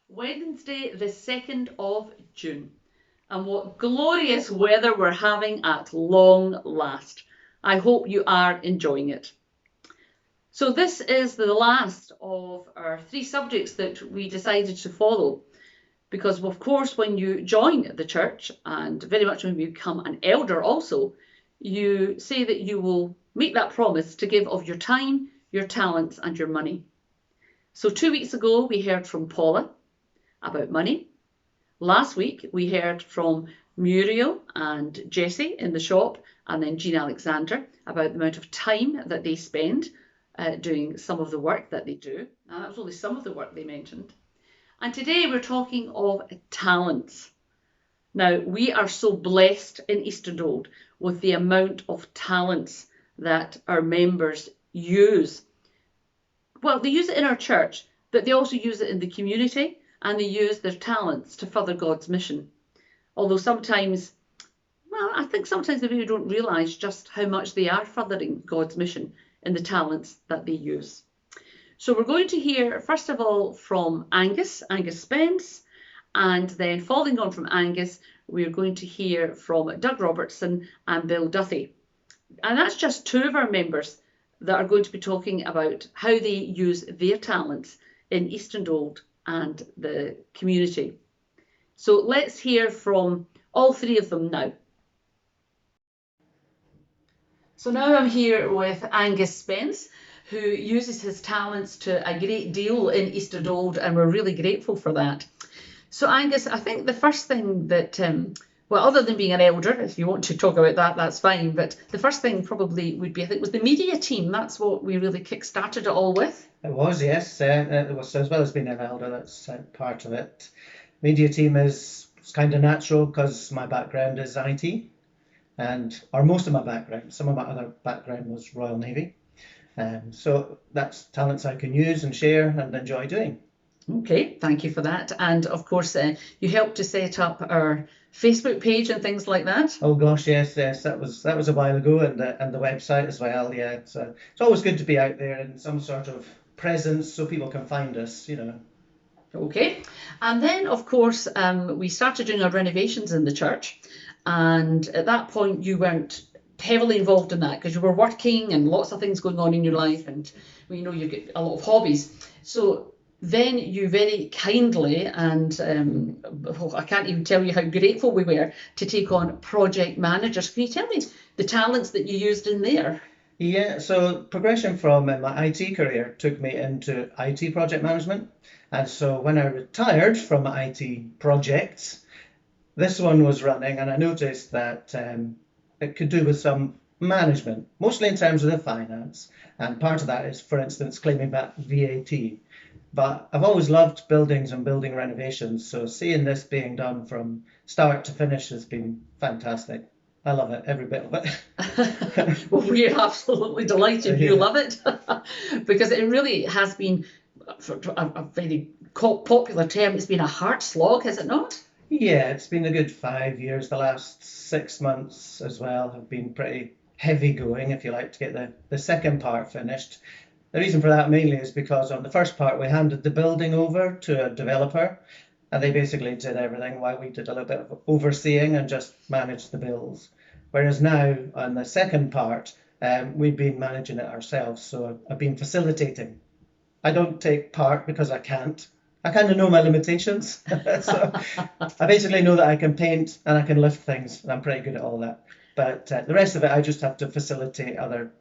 Wednesday, the 2nd of June. And what glorious weather we're having at long last. I hope you are enjoying it. So, this is the last of our three subjects that we decided to follow. Because, of course, when you join the church, and very much when you become an elder also, you say that you will make that promise to give of your time, your talents, and your money. So 2 weeks ago, we heard from Paula about money. Last week, we heard from Muriel and Jessie in the shop, and then Jean Alexander about the amount of time that they spend doing some of the work that they do. And that was only some of the work they mentioned. And today we're talking of talents. Now, we are so blessed in Easterdold with the amount of talents that our members use. Well, they use it in our church, but they also use it in the community, and they use their talents to further God's mission. Although sometimes, well, I think sometimes they really don't realise just how much they are furthering God's mission in the talents that they use. So we're going to hear, first of all, from Angus Spence, and then following on from Angus, we're going to hear from Doug Robertson and Bill Duthie. And that's just two of our members that are going to be talking about how they use their talents in Easterdold and the community. So let's hear from all three of them now. So now I'm here with Angus Spence, who uses his talents to a great deal in Easterdold, and we're really grateful for that. So Angus, I think the first thing that, well, other than being an elder, if you want to talk about that, that's fine, but the first thing probably would be, I think, was the media team. That's what we really kick-started it all with. It was, yes. It was, as well as being an elder, that's part of it. Media team is kind of natural because my background is IT, or most of my background. Some of my other background was Royal Navy. So that's talents I can use and share and enjoy doing. Okay, thank you for that. And of course, you helped to set up our Facebook page and things like that. Oh gosh, yes, that was a while ago, and the website as well. Yeah, so it's always good to be out there in some sort of presence so people can find us, Okay, and then of course we started doing our renovations in the church, and at that point you weren't heavily involved in that because you were working and lots of things going on in your life, and you get a lot of hobbies. So then you very kindly, and I can't even tell you how grateful we were to take on project managers. Can you tell me the talents that you used in there? Yeah, so progression from my IT career took me into IT project management. And so when I retired from my IT projects, this one was running, and I noticed that it could do with some management, mostly in terms of the finance. And part of that is, for instance, claiming back VAT. But I've always loved buildings and building renovations, so seeing this being done from start to finish has been fantastic. I love it, every bit of it. Well, we're absolutely delighted you love it, because it really has been, for a very popular term, it's been a hard slog, has it not? Yeah, it's been a good 5 years. The last 6 months as well have been pretty heavy going, if you like, to get the second part finished. The reason for that mainly is because on the first part we handed the building over to a developer, and they basically did everything while we did a little bit of overseeing and just managed the bills. Whereas now on the second part, we've been managing it ourselves, so I've been facilitating. I don't take part because I can't. I kind of know my limitations. So I basically know that I can paint and I can lift things, and I'm pretty good at all that. But the rest of it, I just have to facilitate other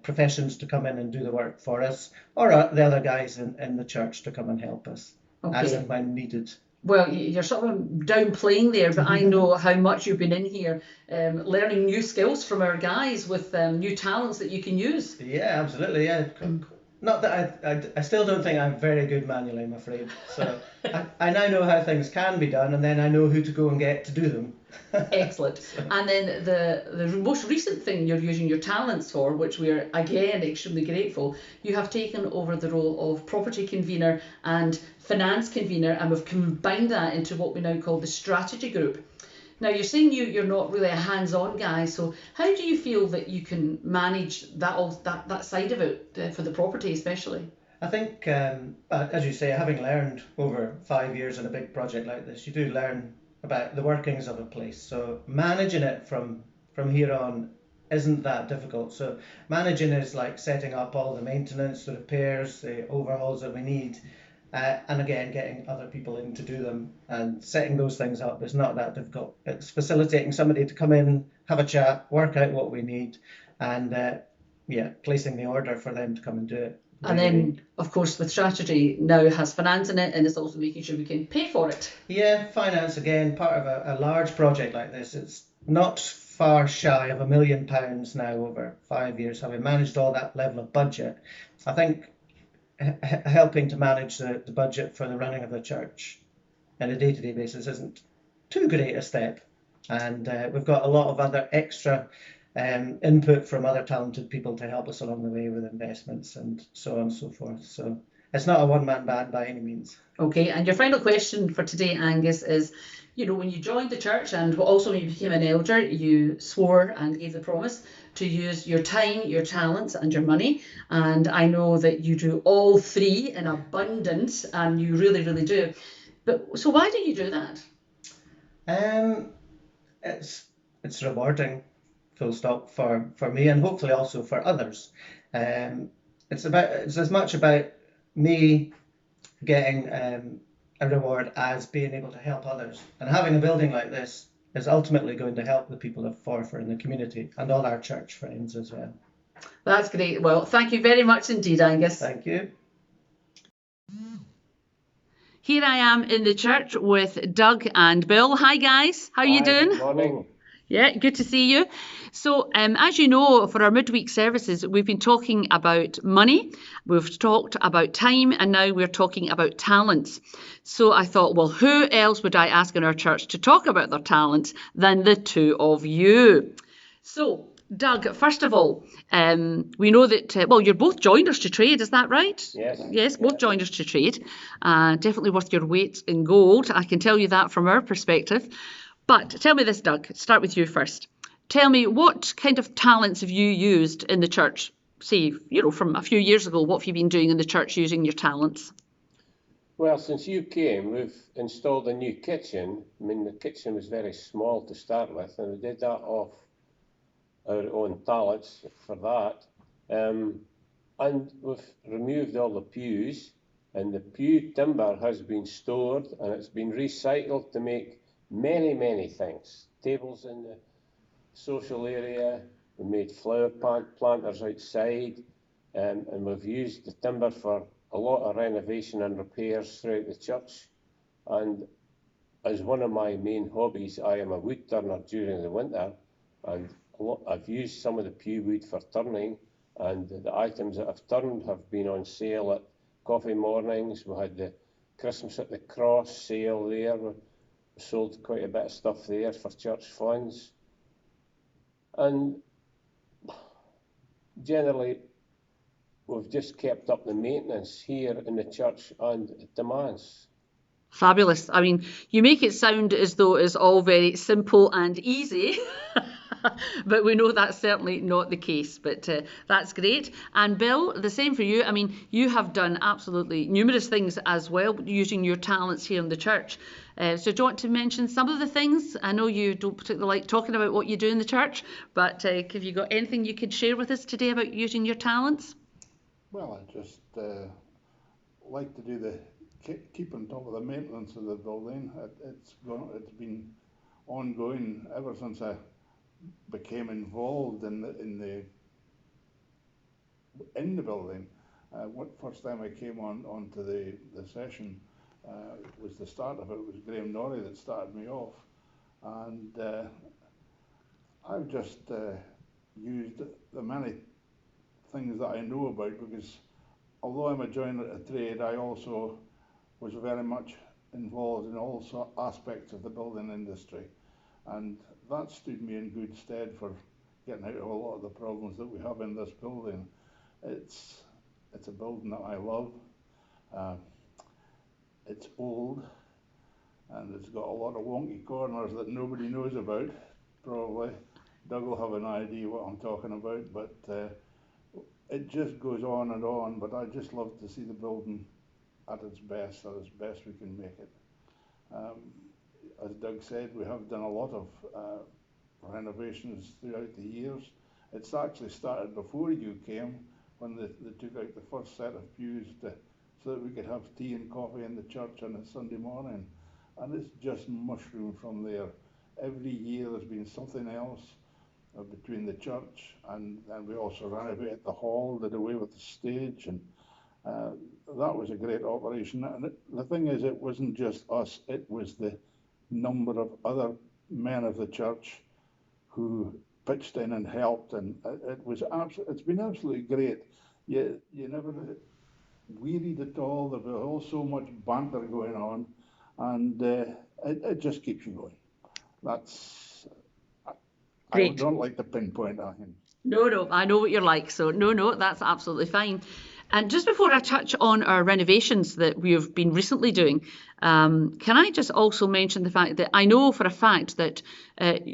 professions to come in and do the work for us, or the other guys in the church to come and help us, as and when needed. Well, you're sort of downplaying there, but I know how much you've been in here learning new skills from our guys with new talents that you can use. Yeah, absolutely, yeah. Not that I still don't think I'm very good manually, I'm afraid. So I now know how things can be done, and then I know who to go and get to do them. Excellent. And then the most recent thing you're using your talents for, which we're again extremely grateful, you have taken over the role of property convener and finance convener, and we've combined that into what we now call the strategy group. Now, you're saying you're not really a hands-on guy, so how do you feel that you can manage that side of it for the property especially? I think, as you say, having learned over 5 years in a big project like this, you do learn about the workings of a place. So managing it from here on isn't that difficult. So managing is like setting up all the maintenance, the repairs, the overhauls that we need. And again, getting other people in to do them and setting those things up is not that difficult. It's facilitating somebody to come in, have a chat, work out what we need, and placing the order for them to come and do it. And then, of course, the strategy now has finance in it, and it's also making sure we can pay for it. Yeah, finance again, part of a large project like this. It's not far shy of £1 million now over 5 years, having managed all that level of budget. I think helping to manage the budget for the running of the church on a day-to-day basis isn't too great a step. And we've got a lot of other extra input from other talented people to help us along the way with investments and so on and so forth. So it's not a one-man band by any means. Okay, and your final question for today, Angus, is, when you joined the church and also when you became an elder, you swore and gave the promise to use your time, your talents, and your money. And I know that you do all three in abundance, and you really, really do. But so why do you do that? It's rewarding, full stop, for me, and hopefully also for others. It's as much about me getting a reward as being able to help others. And having a building like this is ultimately going to help the people of Forfar in the community and all our church friends as well. That's great. Well, thank you very much indeed, Angus. Thank you. Here I am in the church with Doug and Bill. Hi guys, how are you doing? Good morning. Yeah, good to see you. So, as you know, for our midweek services, we've been talking about money, we've talked about time, and now we're talking about talents. So I thought, well, who else would I ask in our church to talk about their talents than the two of you? So, Doug, first of all, we know that, you're both joiners to trade, is that right? Yes. Yes, both joiners to trade. Definitely worth your weight in gold. I can tell you that from our perspective. But tell me this, Doug, start with you first. Tell me, what kind of talents have you used in the church? Say, from a few years ago, what have you been doing in the church using your talents? Well, since you came, we've installed a new kitchen. I mean, the kitchen was very small to start with, and we did that off our own talents for that. And we've removed all the pews, and the pew timber has been stored, and it's been recycled to make many, many things. Tables in the social area, we made flower planters outside, and we've used the timber for a lot of renovation and repairs throughout the church. And as one of my main hobbies, I am a wood turner during the winter, and I've used some of the pew wood for turning, and the items that I've turned have been on sale at coffee mornings. We had the Christmas at the Cross sale there. We sold quite a bit of stuff there for church funds. And generally, we've just kept up the maintenance here in the church and it demands. Fabulous. I mean, you make it sound as though it's all very simple and easy, but we know that's certainly not the case, but that's great. And Bill, the same for you. I mean, you have done absolutely numerous things as well, using your talents here in the church. So do you want to mention some of the things? I know you don't particularly like talking about what you do in the church, but have you got anything you could share with us today about using your talents? Well, I just like to do keep on top of the maintenance of the building. It's been ongoing ever since I became involved in the building. First time I came onto the session was the start of it. It was Graham Norrie that started me off, and I've just used the many things that I know about, because although I'm a joiner at trade, I also was very much involved in all aspects of the building industry, and that stood me in good stead for getting out of a lot of the problems that we have in this building. It's a building that I love. It's old, and it's got a lot of wonky corners that nobody knows about. Probably Doug will have an idea what I'm talking about, but it just goes on, but I just love to see the building at its best, as best we can make it. Um, as Doug said, we have done a lot of renovations throughout the years. It's actually started before you came, when they took out the first set of pews so that we could have tea and coffee in the church on a Sunday morning. And it's just mushroomed from there. Every year there's been something else between the church, and we also renovated the hall, did away with the stage, and uh, that was a great operation. And the thing is, it wasn't just us, it was the number of other men of the church who pitched in and helped, and it's been absolutely great. You never wearied at all. There was all so much banter going on, and it just keeps you going. That's I Great. don't like to pinpoint anything. No, I know what you're like, so no, that's absolutely fine. And just before I touch on our renovations that we've been recently doing, can I just also mention the fact that I know for a fact that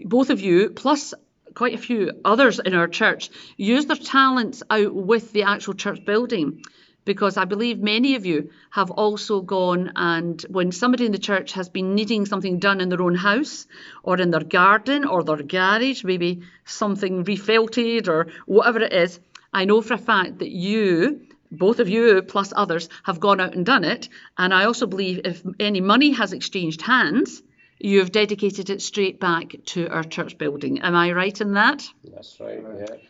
both of you, plus quite a few others in our church, use their talents out with the actual church building. Because I believe many of you have also gone, and when somebody in the church has been needing something done in their own house or in their garden or their garage, maybe something refelted or whatever it is, I know for a fact that you, both of you plus others, have gone out and done it. And I also believe if any money has exchanged hands, you have dedicated it straight back to our church building. Am I right in that? That's right,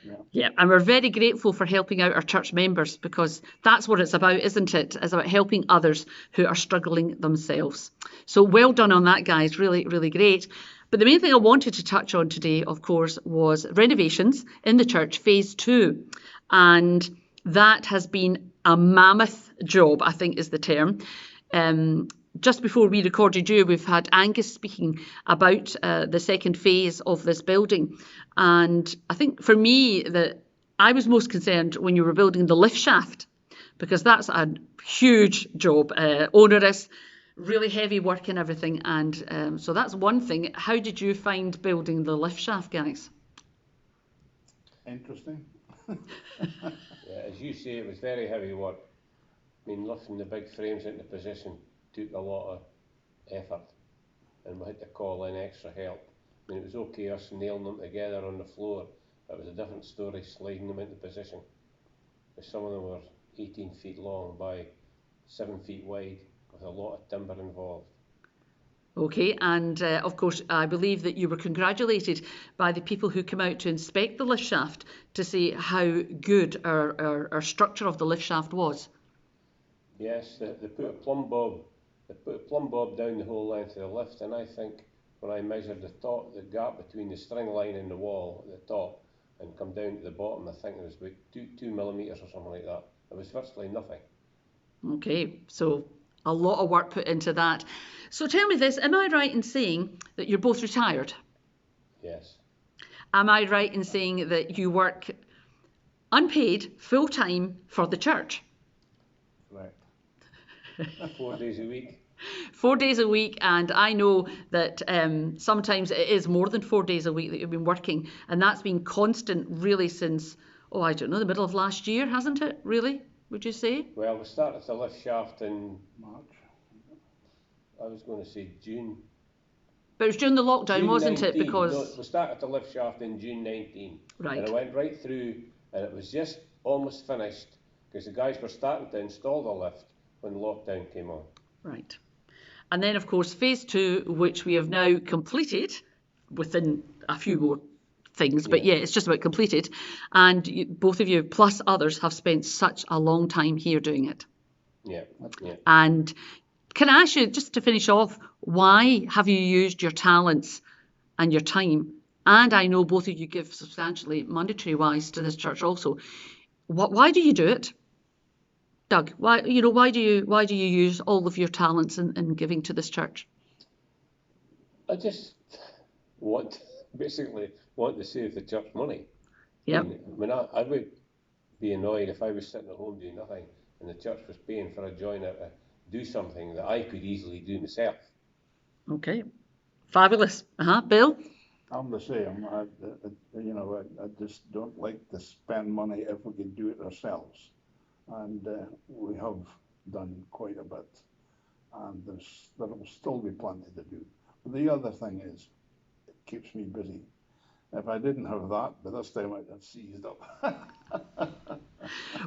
yeah. Yeah, and we're very grateful for helping out our church members, because that's what it's about, isn't it? It's about helping others who are struggling themselves. So well done on that, guys. Really, really great. But the main thing I wanted to touch on today, of course, was renovations in the church, phase 2. And that has been a mammoth job, I think is the term. Just before we recorded you, we've had Angus speaking about the second phase of this building. And I think for me, that I was most concerned when you were building the lift shaft, because that's a huge job, onerous, really heavy work and everything. And so that's one thing. How did you find building the lift shaft, guys? Interesting. Yeah, as you say, it was very heavy work. I mean, lifting the big frames into position took a lot of effort, and we had to call in extra help. I mean, it was okay us nailing them together on the floor. It was a different story sliding them into position. Because some of them were 18 feet long by 7 feet wide, with a lot of timber involved. Okay, and of course, I believe that you were congratulated by the people who came out to inspect the lift shaft to see how good our structure of the lift shaft was. Yes, they put a plumb bob. They put a plumb bob down the whole length of the lift, and I think when I measured the gap between the string line and the wall at the top, and come down to the bottom, I think it was about 2 millimetres or something like that. It was virtually nothing. Okay, so a lot of work put into that. So tell me this, am I right in saying that you're both retired? Yes. Am I right in saying that you work unpaid, full-time for the church? Right. 4 days a week. 4 days a week, and I know that sometimes it is more than 4 days a week that you've been working, and that's been constant really since, I don't know, the middle of last year, hasn't it, really, would you say? Well, we started the lift shaft in March. I was going to say June. But it was during the lockdown, June wasn't 19. it? Because No, we started the lift shaft in June 19. Right. And it went right through, and it was just almost finished, because the guys were starting to install the lift when lockdown came on. Right. And then, of course, phase 2, which we have now completed within a few more things. But yeah, it's just about completed. And both of you, plus others, have spent such a long time here doing it. Yeah. And can I ask you, just to finish off, why have you used your talents and your time? And I know both of you give substantially monetary-wise to this church also. Why do you do it? Doug, why do you use all of your talents in giving to this church? I just basically want to save the church money. Yep. I would be annoyed if I was sitting at home doing nothing and the church was paying for a joiner to do something that I could easily do myself. Okay. Fabulous. Bill? I'm the same. I just don't like to spend money if we can do it ourselves, and we have done quite a bit, and there will still be plenty to do. But the other thing is, it keeps me busy. If I didn't have that, by this time I'd have seized up.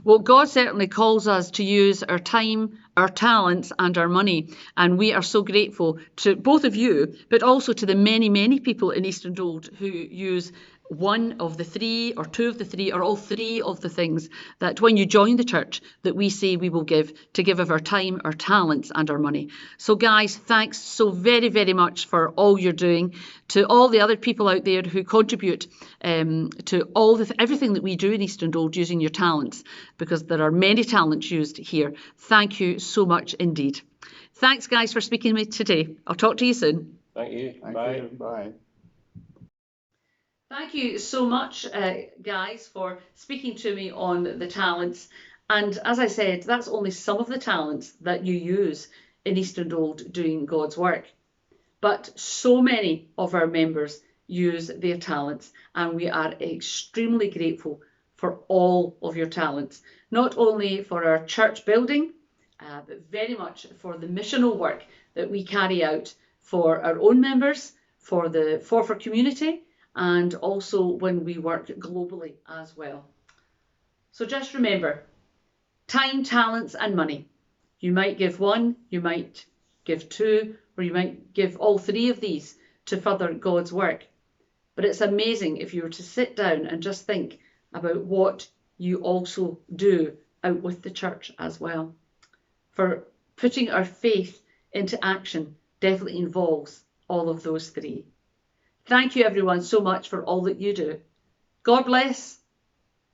Well, God certainly calls us to use our time, our talents, and our money. And we are so grateful to both of you, but also to the many, many people in Eastern Road who use one of the three, or two of the three, or all three of the things that when you join the church that we say we will give, to give of our time, our talents, and our money. So guys, thanks so very, very much for all you're doing. To all the other people out there who contribute to everything that we do in Eastern Road using your talents, because there are many talents used here. Thank you so much indeed. Thanks guys for speaking with me today. I'll talk to you soon. Thank you. Thank Bye. you. Bye. Thank you so much, guys, for speaking to me on the talents. And as I said, that's only some of the talents that you use in Eastern Road doing God's work. But so many of our members use their talents, and we are extremely grateful for all of your talents, not only for our church building, but very much for the missional work that we carry out for our own members, for the Forfar community, and also when we work globally as well. So just remember, time, talents and money. You might give one, you might give two, or you might give all three of these to further God's work. But it's amazing if you were to sit down and just think about what you also do out with the church as well. For putting our faith into action definitely involves all of those three. Thank you everyone so much for all that you do. God bless.